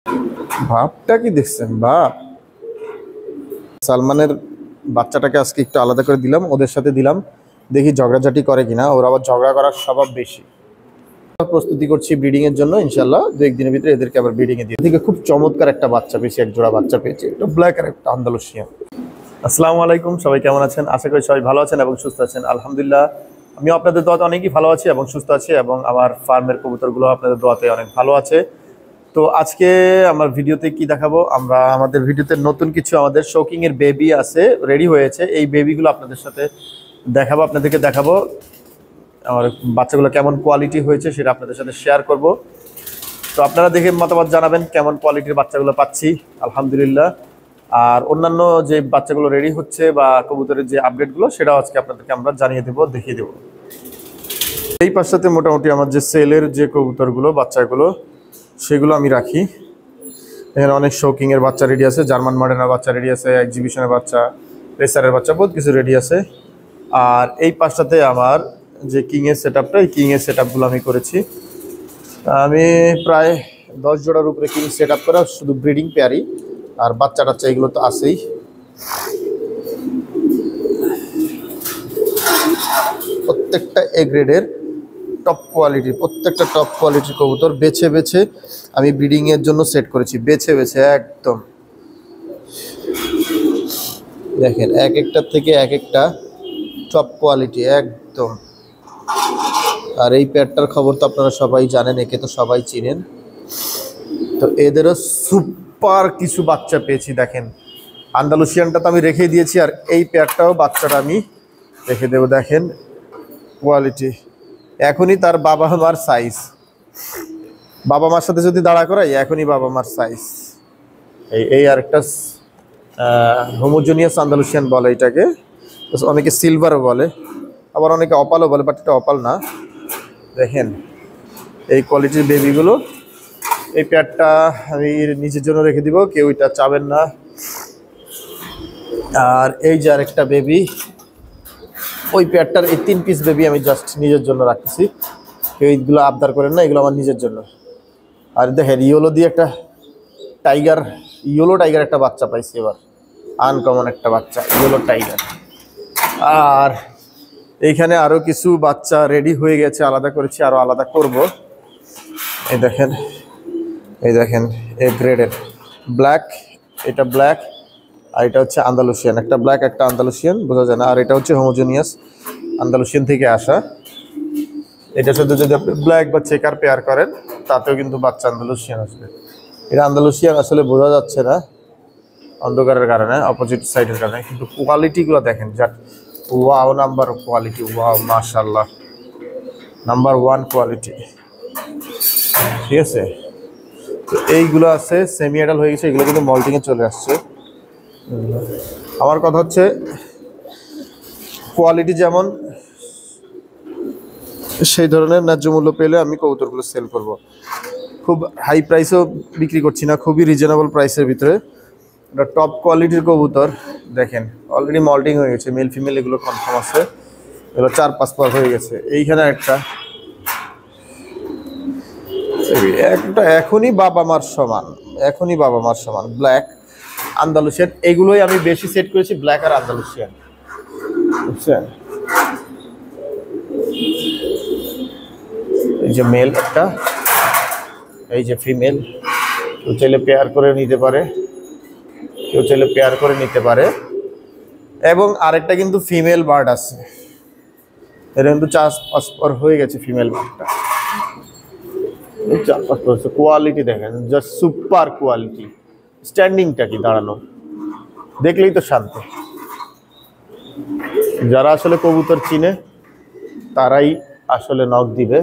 ভাবটা কি দেখছেন বাপ? সালমানের বাচ্চাটাকে আজকে একটু আলাদা করে দিলাম, ওদের সাথে দিলাম, দেখি ঝগড়াঝাটি করে কিনা। ওরা আবার ঝগড়া করার স্বভাব বেশি। প্রস্তুতি করছি ব্রিডিং এর জন্য, ইনশাল্লাহ 2-1 দিনের ভিতরে এদেরকে আবার ব্রিডিং এ দিয়ে। এদিকে খুব চমৎকার একটা বাচ্চা পেয়েছি, এক জোড়া বাচ্চা পেয়েছি, একটা ব্ল্যাক আর একটা আন্দালুসিয়ান। আসসালামু আলাইকুম, সবাই কেমন আছেন? আশা করি সবাই ভালো আছেন এবং সুস্থ আছেন। আলহামদুলিল্লাহ আমিও আপনাদের দোয়াতে অনেকই ভালো আছি এবং সুস্থ আছি, এবং আমার ফার্মের কবুতরগুলো আপনাদের দোয়াতে অনেক ভালো আছে। তো আজকে আমার ভিডিওতে কি দেখাবো, আমরা আমাদের ভিডিওতে নতুন কিছু আমাদের শৌকিং এর বেবি আছে, রেডি হয়েছে। এই বেবিগুলো আপনাদের সাথে দেখাবো, আপনাদেরকে দেখাবো আমার বাচ্চাগুলো কেমন কোয়ালিটি হয়েছে সেটা আপনাদের সাথে শেয়ার করব। তো আপনারা দেখে মতামত জানাবেন কেমন কোয়ালিটির বাচ্চাগুলো পাচ্ছি। আলহামদুলিল্লাহ। আর অন্যান্য যে বাচ্চাগুলো রেডি হচ্ছে বা কবুতরের যে আপডেটগুলো সেটাও আজকে আপনাদেরকে আমরা জানিয়ে দেবো, দেখিয়ে দেবো। এই পাশটাতে মোটামুটি আমার যে সেলের যে কবুতরগুলো বাচ্চাগুলো সেগুলো আমি রাখি। এখানে অনেক শৌকিংয়ের বাচ্চা রেডি আছে, জার্মান মডার্নের বাচ্চা রেডি আছে, এক্সিবিশনের বাচ্চা, রেসারের বাচ্চা, বহুত কিছু রেডি আছে। আর এই পাশটাতে আমার যে কিংয়ের সেট আপটা, এই কিংয়ের সেট আপগুলো আমি করেছি। আমি প্রায় 10 জোড়ার উপরে কিং সেট আপ করা, শুধু ব্রিডিং পেয়ারই। আর বাচ্চা টাচ্চা এগুলো তো আছেই। প্রত্যেকটা এ গ্রেডের টপ কোয়ালিটির, প্রত্যেকটা টপ কোয়ালিটির কবুতর বেছে বেছে আমি ব্রিডিং এর জন্য সেট করেছি, বেছে বেছে একদম। দেখেন এক একটার থেকে এক একটা টপ কোয়ালিটি একদম। আর এই প্যাডটার খবর তো আপনারা সবাই জানেন, একে তো সবাই চিনেন। তো এদেরও সুপার কিছু বাচ্চা পেয়েছি। দেখেন আন্দালুসিয়ানটা তো আমি রেখে দিয়েছি, আর এই প্যাডটাও বাচ্চাটা আমি রেখে দেবো। দেখেন কোয়ালিটি, এখনই তার বাবা মার সাইজ। বাবা মার সাথে যদি দাঁড়া করাই, এখনই বাবা মার সাইজ। এই আরেকটা হোমোজেনিয়াস আন্দালুসিয়ান বলে এটাকে, অনেকে সিলভারও বলে, আবার অনেকে অপালও বলে, বাট এটা অপাল না। দেখেন এই কোয়ালিটির বেবিগুলো। এই প্যাডটা আমি নিজের জন্য রেখে দিব, কেউ এটা চাবেন না। আর এই যে আরেকটা বেবি, ওই প্যাডটার এই 3 পিস বেবি আমি জাস্ট নিজের জন্য রাখতেছি, কেউ এইগুলো আবদার করেন না, এগুলো আমার নিজের জন্য। আর দেখেন ইয়েলো দিয়ে একটা টাইগার, ইয়েলো টাইগার একটা বাচ্চা পাইছি এবার, আনকমন একটা বাচ্চা ইয়েলো টাইগার। আর এইখানে আরও কিছু বাচ্চা রেডি হয়ে গেছে, আলাদা করেছি, আরও আলাদা করব। এই দেখেন, এই দেখেন এ গ্রেডের ব্ল্যাক, এটা ব্ল্যাক, আর এটা হচ্ছে আন্দালুসিয়ান। একটা ব্ল্যাক একটা আন্দালুসিয়ান, বোঝা যায় না। আর এটা হচ্ছে হোমোজেনিয়াস আন্দালুসিয়ান থেকে আসা। এটার সাথে যদি আপনি ব্ল্যাক বা চেকার পেয়ার করেন, তাতেও কিন্তু বাচ্চা আন্দালুসিয়ান আসবে। এটা আন্দালুসিয়ান আসলে বোঝা যাচ্ছে না অন্ধকারের কারণে, অপোজিট সাইডের কারণে, কিন্তু কোয়ালিটিগুলো দেখেন just wow, number quality, wow মাশাআল্লাহ, নাম্বার 1 কোয়ালিটি। ঠিক আছে, তো এইগুলো আছে সেমি অ্যাডাল হয়ে গেছে, এগুলো কিন্তু মল্টিংয়ে চলে আসছে। আমার কথা হচ্ছে কোয়ালিটি যেমন, সেই ধরনের ন্যায্য মূল্য পেলে আমি কবুতরগুলো সেল করব। খুব হাই প্রাইসেও বিক্রি করছি না, খুবই রিজনেবল প্রাইসের ভিতরে। এটা টপ কোয়ালিটির কবুতর। দেখেন অলরেডি মল্টিং হয়ে গেছে, মেল ফিমেল এগুলো কনফার্ম আছে, এগুলো 4-5 পর হয়ে গেছে। এইখানে একটা এখনই বাবা মার সমান, এখনই বাবা মার সমান ব্ল্যাক আন্দালুসিয়ান। এগুলোই আমি বেশি সেট করেছি, ব্ল্যাক আর আন্দালুসিয়ান, বুঝছেন। এই যে মেল একটা, এই যে ফিমেল। কেউ চাইলে পেয়ার করে নিতে পারে, কেউ চাইলে পেয়ার করে নিতে পারে। এবং আরেকটা কিন্তু ফিমেল বার্ড আছে, এটা কিন্তু 4-5 পর হয়ে গেছে ফিমেল বার্ডটা। 4-5 পর কোয়ালিটি দেখেন, জাস্ট সুপার কোয়ালিটি। স্ট্যান্ডিংটা কি, দাঁড়ানো দেখলেই তো শান্তি। যারা আসলে কবুতর চিনে তারাই আসলে নক দিবে,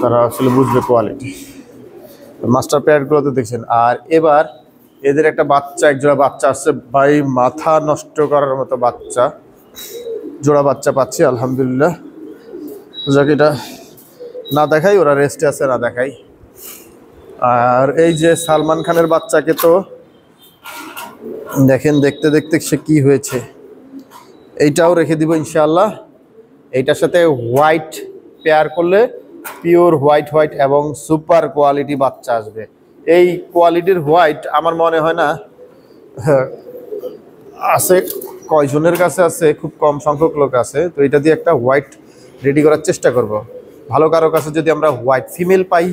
তারা আসলে বুঝবে কোয়ালিটি। মাস্টার পেয়ারগুলো তো দেখছেন। আর এবার এদের একটা বাচ্চা, এক জোড়া বাচ্চা আসছে ভাই, মাথা নষ্ট করার মতো বাচ্চা, জোড়া বাচ্চা পাচ্ছি আলহামদুলিল্লাহ। যাকে এটা না দেখাই, ওরা রেস্টে আছে, না দেখাই। আর এই যে সালমান খানের বাচ্চাকে তো দেখেন, দেখতে দেখতে সে কি হয়েছে। এইটাও রেখে দিব ইনশাআল্লাহ। এইটার সাথে হোয়াইট পেয়ার করলে পিওর হোয়াইট হোয়াইট এবং সুপার কোয়ালিটি বাচ্চা আসবে। এই কোয়ালিটির হোয়াইট আমার মনে হয় না আছে, কয়জনের কাছে আছে, খুব কম সংখ্যক লোক আছে। তো এটা দিয়ে একটা হোয়াইট রেডি করার চেষ্টা করব। ভালো কারো কাছে যদি আমরা হোয়াইট ফিমেল পাই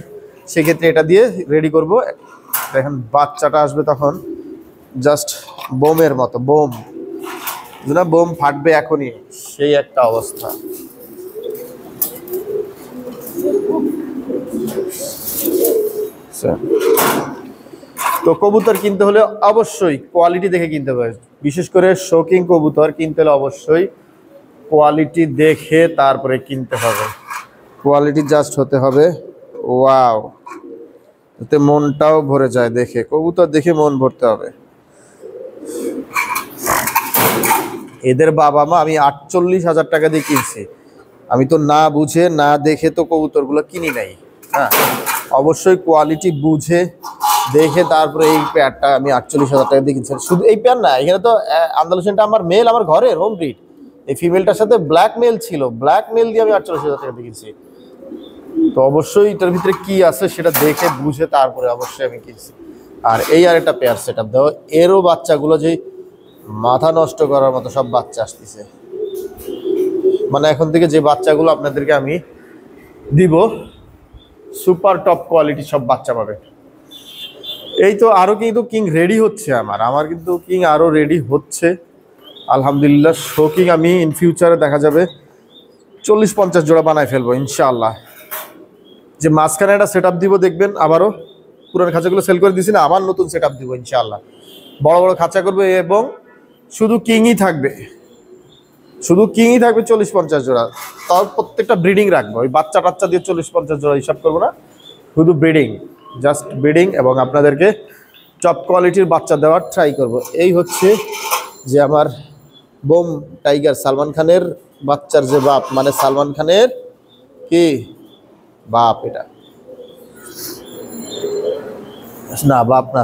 সেক্ষেত্রে এটা দিয়ে রেডি করব। দেখেন বাচ্চাটা আসবে তখন জাস্ট বোমের মতো, বোম না, বোম ফাটবে এখনই, সেই একটা অবস্থা। তো কবুতর কিনতে হলে অবশ্যই কোয়ালিটি দেখে কিনতে হবে, বিশেষ করে শৌকিং কবুতর কিনতে হলে অবশ্যই কোয়ালিটি দেখে তারপরে কিনতে হবে। কোয়ালিটি জাস্ট হতে হবে ওয়াও, যাতে মনটাও ভরে যায় দেখে। কবুতর দেখে মন ভরতে হবে। এদের বাবা মা আমি 48,000 টাকা দিয়ে কিনছি। আমি তো না বুঝে না দেখে তো কবুতরগুলো কিনি নাই। হ্যাঁ, অবশ্যই কোয়ালিটি বুঝে দেখে তারপরে এই পেয়ারটা আমি 48,000 টাকা দিয়ে কিনছি। শুধু এই পেয়ার না, এখানে তো আন্দালুসিয়ানটা আমার মেল, আমার ঘরের হোম ব্রিড। এই ফিমেলটার সাথে ব্ল্যাক মেল ছিল, ব্ল্যাক মেল দিয়ে আমি 48,000 টাকা দিয়ে কিনছি। তো অবশ্যই এটার ভিতরে কি আছে সেটা দেখে বুঝে তারপরে অবশ্যই আমি কিনছি। আর এই আর একটা পেয়ার সেট আপ দাও, এরও বাচ্চাগুলো যে মাথা নষ্ট করার মতো সব বাচ্চা আসতেছে। মানে এখন থেকে যে বাচ্চাগুলো আপনাদেরকে আমি দিব সুপার টপ কোয়ালিটি সব বাচ্চা পাবে। এই তো আরও কিন্তু কিং রেডি হচ্ছে, আমার কিন্তু কিং আরও রেডি হচ্ছে আলহামদুলিল্লাহ। শৌকিং আমি ইন ফিউচারে দেখা যাবে 40-50 জোড়া বানায় ফেলবো ইনশাআল্লাহ। যে মাঝখানে একটা সেট আপ দিব দেখবেন, আবারও পুরান খাঁচাগুলো সেল করে দিছি না, আবার নতুন সেট আপ দিব ইনশাআল্লাহ। বড় বড় খাঁচা করবে এবং শুধু কিংই থাকবে, শুধু কিংই থাকবে 40-50 জোড়া। তাও প্রত্যেকটা ব্রিডিং রাখবো, ওই বাচ্চা টাচ্চা দিয়ে 40-50 জোড়া হিসাব করবো না, শুধু ব্রিডিং, জাস্ট ব্রিডিং, এবং আপনাদেরকে টপ কোয়ালিটির বাচ্চা দেওয়ার ট্রাই করব। এই হচ্ছে যে আমার বোম টাইগার সালমান খানের বাচ্চার যে বাপ, মানে সালমান খানের কি বাপ, এটা না বাপ না,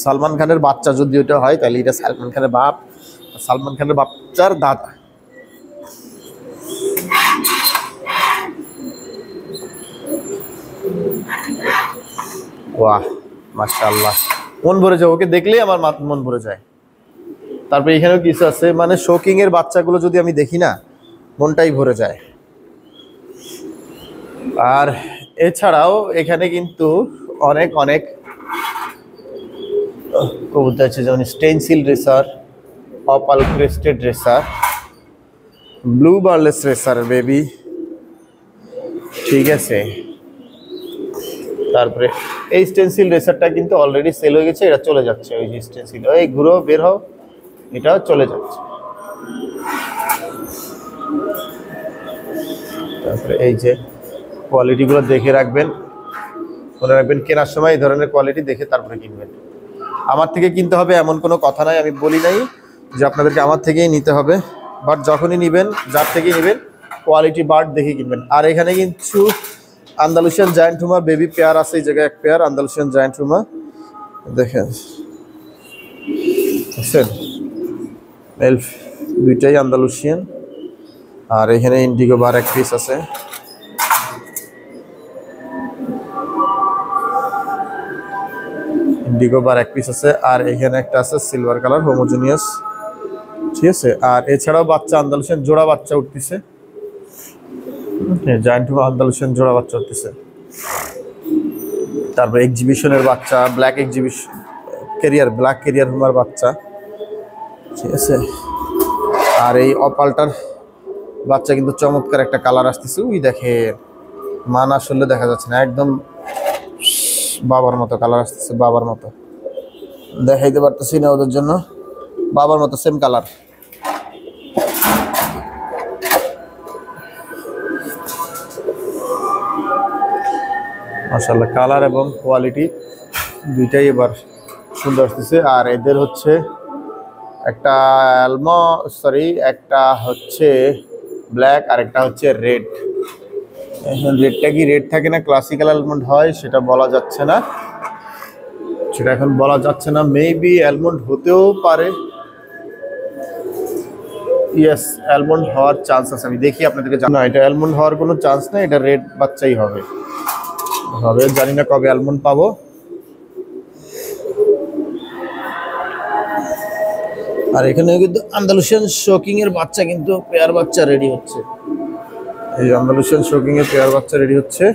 সালমান খানের বাচ্চা যদি ওটা হয় তাহলে এটা সালমান খানের বাপ, সালমান খানের বাচ্চার দাদা। ওয়াহ মাশাআল্লাহ, মন ভরে যায়, ওকে দেখলেই আমার মন ভরে যায়। তারপরে এখানেও কিছু আছে, মানে শৌকিং এর বাচ্চাগুলো যদি আমি দেখি না মনটাই ভরে যায়। আর এছাড়াও এখানে কিন্তু অনেক অনেক কবুতর আছে, যেমন stencil racer, opal crested racer, blue barless racer baby, ঠিক আছে। তারপরে এই স্টেনসিল রেসারটা কিন্তু অলরেডি সেল হয়ে গেছে, এটা চলে যাচ্ছে। ওই যে স্টেনসিল, এই ঘুরো বের হও, এটাও চলে যাচ্ছে। তারপরে এই যে কোয়ালিটিগুলো দেখে রাখবেন, মনে রাখবেন কেনার সময় এই ধরনের কোয়ালিটি দেখে তারপরে কিনবেন। আমার থেকে কিনতে হবে এমন কোনো কথা নাই, আমি বলি নাই যে আপনাদেরকে আমার থেকেই নিতে হবে, বাট যখনই নেবেন যার থেকেই নেবেন কোয়ালিটি বার্ড দেখে কিনবেন। আর এখানে কিছু আন্দালুসিয়ান জায়ান্ট হুমা বেবি পেয়ার আছে, এই জায়গায় এক পেয়ার আন্দালুসিয়ান জায়ান্ট হুমা দেখেন, বুঝছেন, দুইটাই আন্দালুসিয়ান। আর এখানে ইন্ডিগো বার এক পিস আছে, ইন্ডিগো বার এক পিস আছে। আর এখানে একটা আছে সিলভার কালার হোমোজেনিয়াস, ঠিক আছে। আর এছাড়াও বাচ্চা আন্দালুসিয়ান জোড়া বাচ্চা উঠতেছে, জায়ান্ট হুমা আন্দালুসিয়ান জোড়া বাচ্চা উঠতেছে। তারপর এক্সিবিশনের বাচ্চা, black exhibition career, black career homer বাচ্চা, ঠিক আছে। আর এই অপালটার বাচ্চা কিন্তু চমৎকার একটা কালার আসতেছে, ওই দেখেন মান আসলে দেখা যাচ্ছে না, একদম বাবার মতো কালার আসতেছে, বাবার মতো দেখাইতে পারতেছি না ওদের জন্য, বাবার মতো সেম কালার। মাশাআল্লাহ কালার এবং কোয়ালিটি দুইটাই এবার সুন্দর আসতেছে। আর এদের হচ্ছে একটা একটা হচ্ছে ব্ল্যাক আর একটা হচ্ছে রেড। এখন রেডটা কি রেড থাকে না ক্লাসিক্যাল অ্যালমন্ড হয় সেটা বলা যাচ্ছে না, সেটা এখন বলা যাচ্ছে না, মেবি অ্যালমন্ড হতেও পারে, ইয়েস, অ্যালমন্ড হওয়ার চান্স আছে, আমি দেখি আপনাদেরকে জানা। এটা অ্যালমন্ড হওয়ার কোনো চান্স নেই, এটা রেড বাচ্চাই হবে। জানি না কবে অ্যালমন্ড পাবো। আর এখানে কিন্তু আন্দালুসিয়ান শোকিং এর বাচ্চা, কিন্তু পেয়ার বাচ্চা রেডি হচ্ছে। এই আন্দালুসিয়ান শোকিং এর পেয়ার বাচ্চা রেডি হচ্ছে,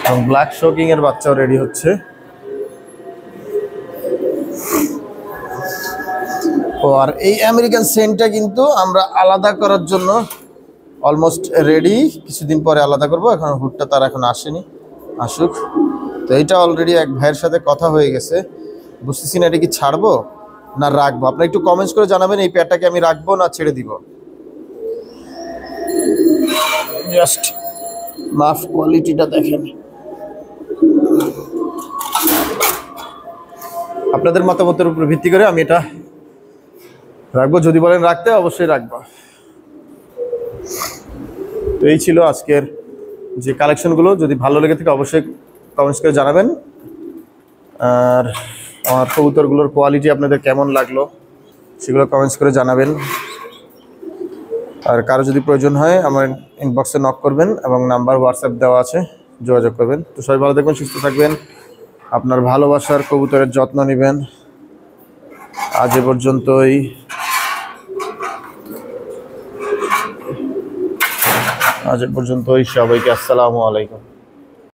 এবং ব্ল্যাক শোকিং এর বাচ্চাও রেডি হচ্ছে। ও আর এই আমেরিকান সেন্টটা কিন্তু আমরা আলাদা করার জন্য অলমোস্ট রেডি, কিছুদিন পরে আলাদা করব। এখন হুডটা তার এখন আসেনি, আসুক। তো এইটা অলরেডি এক ভাইয়ের সাথে কথা হয়ে গেছে, বুঝতেছি না এটা কি ছাড়বো না রাখবো। আপনারা একটু কমেন্টস করে জানাবেন এই পেয়ারটাকে আমি রাখবো না ছেড়ে দিব। জাস্ট মাফ কোয়ালিটিটা দেখেন। আপনাদের মতামতের উপর ভিত্তি করে আমি এটা রাখবো, যদি বলেন রাখতে অবশ্যই রাখবো। তো এই ছিল আজকের যে কালেকশনগুলো, যদি ভালো লেগে থাকে অবশ্যই কমেন্টস করে জানাবেন। আর আমার কবুতরগুলোর কোয়ালিটি আপনাদের কেমন লাগলো সেগুলো কমেন্টস করে জানাবেন। আর কারো যদি প্রয়োজন হয় আমার ইনবক্সে নক করবেন, এবং নাম্বার হোয়াটসঅ্যাপ দেওয়া আছে, যোগাযোগ করবেন। তো সবাই ভালো থাকবেন, সুস্থ থাকবেন, আপনার ভালোবাসার কবুতরের যত্ন নেবেন। আজ এ পর্যন্তই। সবাইকে আসসালামু আলাইকুম।